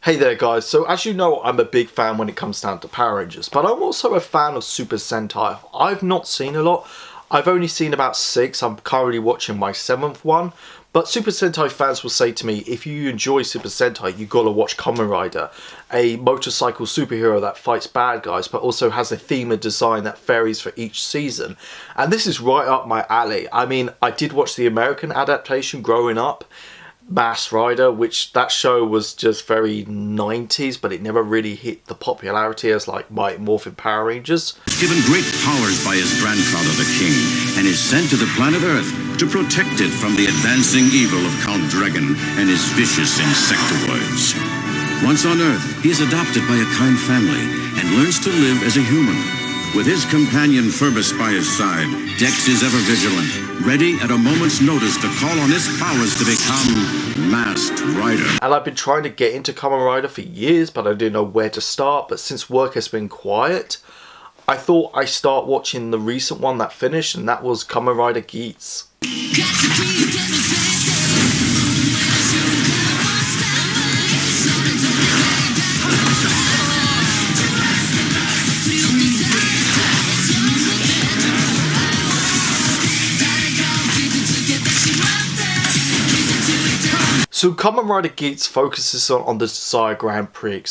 Hey there guys, so as you know I'm a big fan when it comes down to Power Rangers, but I'm also a fan of Super Sentai. I've not seen a lot, I've only seen about 6, I'm currently watching my 7th one, but Super Sentai fans will say to me, if you enjoy Super Sentai you gotta watch Kamen Rider, a motorcycle superhero that fights bad guys but also has a theme and design that varies for each season. And this is right up my alley. I mean, I did watch the American adaptation growing up, Mass Rider, which that show was just very 90s, but it never really hit the popularity as like Mighty Morphin Power Rangers. Given great powers by his grandfather the king, and is sent to the planet Earth to protect it from the advancing evil of Count Dragon and his vicious insectoids. Once on Earth, he is adopted by a kind family and learns to live as a human. With his companion Phoebus by his side, Dex is ever vigilant, ready at a moment's notice to call on his powers to become Masked Rider. And I've been trying to get into Kamen Rider for years, but I didn't know where to start. But since work has been quiet, I thought I'd start watching the recent one that finished, and that was Kamen Rider Geats. So Kamen Rider Geats focuses on the Desire Grand Prix,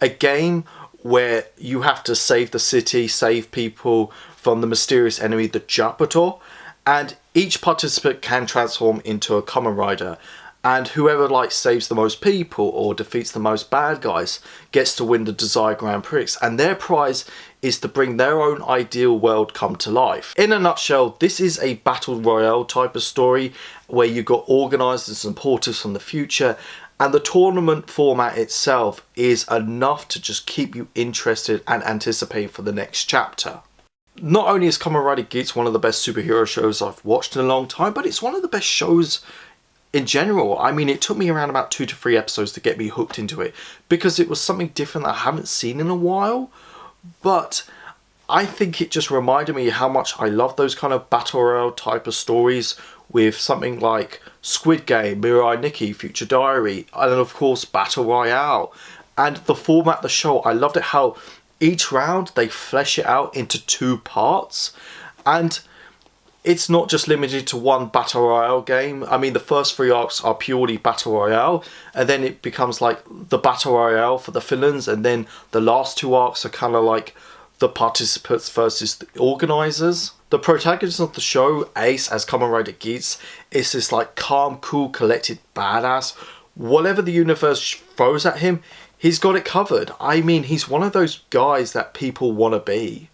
a game where you have to save the city, save people from the mysterious enemy, the Japator, and each participant can transform into a Kamen Rider, and whoever saves the most people or defeats the most bad guys gets to win the Desire Grand Prix, and their prize is to bring their own ideal world come to life. In a nutshell, this is a battle royale type of story where you got organisers and porters from the future, and the tournament format itself is enough to just keep you interested and anticipate for the next chapter. Not only is Kamen Rider Geats one of the best superhero shows I've watched in a long time, but it's one of the best shows in general. I mean, it took me around about 2 to 3 episodes to get me hooked into it because it was something different that I haven't seen in a while. But I think it just reminded me how much I love those kind of battle royale type of stories with something like Squid Game, Mirai Nikki, Future Diary, and then of course Battle Royale. And the format of the show, I loved it how each round they flesh it out into 2 parts, and it's not just limited to one Battle Royale game. I mean, the first 3 arcs are purely Battle Royale, and then it becomes like the Battle Royale for the villains, and then the last 2 arcs are kind of like the participants versus the organisers. The protagonist of the show, Ace, as Kamen Rider Geats, is this like calm, cool, collected badass. Whatever the universe throws at him, he's got it covered. I mean, he's one of those guys that people want to be.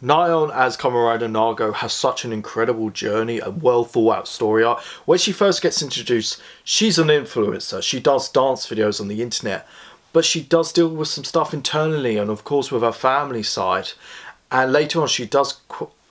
Nyon as Kamen Rider Nago has such an incredible journey, a well thought out story arc. When she first gets introduced, she's an influencer, she does dance videos on the internet, but she does deal with some stuff internally and of course with her family side. And later on she does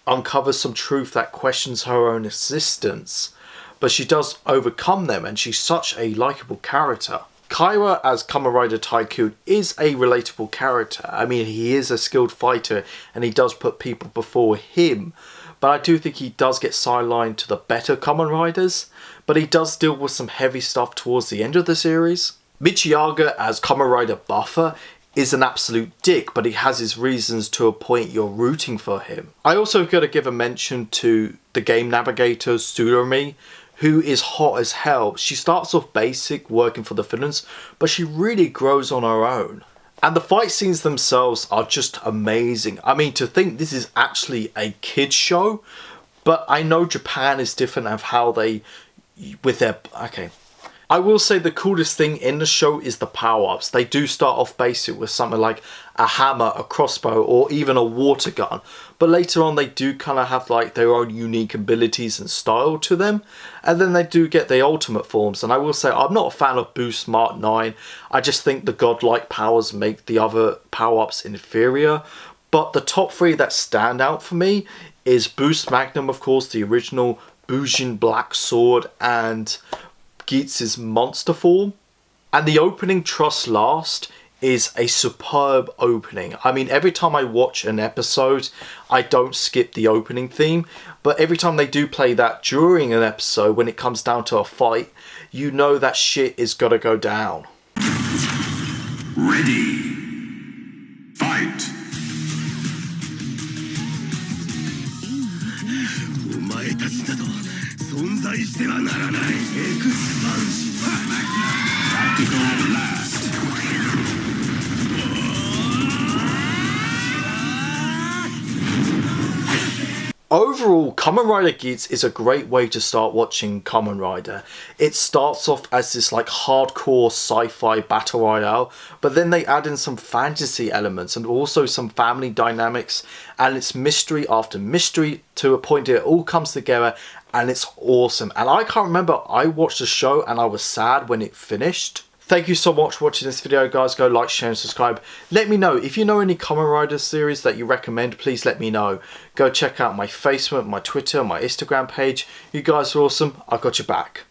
uncover some truth that questions her own existence, but she does overcome them, and she's such a likeable character. Kyra as Kamen Rider Tycoon is a relatable character. I mean, he is a skilled fighter and he does put people before him, but I do think he does get sidelined to the better Kamen Riders, but he does deal with some heavy stuff towards the end of the series. Michiaga as Kamen Rider Buffer is an absolute dick, but he has his reasons to a point you're rooting for him. I also gotta give a mention to the game navigator Tsurumi, who is hot as hell. She starts off basic, working for the villains, but she really grows on her own. And the fight scenes themselves are just amazing. I mean, to think this is actually a kids show, but I know Japan is different of how they, with their, okay. I will say the coolest thing in the show is the power-ups. They do start off basic with something like a hammer, a crossbow, or even a water gun. But later on they do kind of have like their own unique abilities and style to them. And then they do get the ultimate forms. And I will say I'm not a fan of Boost Mark 9. I just think the godlike powers make the other power-ups inferior. But the top 3 that stand out for me is Boost Magnum, of course, the original Bujin Black Sword, and Geats' monster form. And the opening, Trust Last, is a superb opening. I mean, every time I watch an episode, I don't skip the opening theme, but every time they do play that during an episode, when it comes down to a fight, you know that shit is gotta go down. Ready. Fight. お前たちなど存在してはならない。エクスパンシブ。Tactical blast. Overall, Kamen Rider Geats is a great way to start watching Kamen Rider. It starts off as this like hardcore sci-fi battle royale, but then they add in some fantasy elements and also some family dynamics, and it's mystery after mystery to a point where it all comes together and it's awesome. And I can't remember, I watched the show and I was sad when it finished. Thank you so much for watching this video, guys. Go like, share and subscribe. Let me know if you know any Kamen Rider series that you recommend. Please let me know. Go check out my Facebook, my Twitter, my Instagram page. You guys are awesome. I've got your back.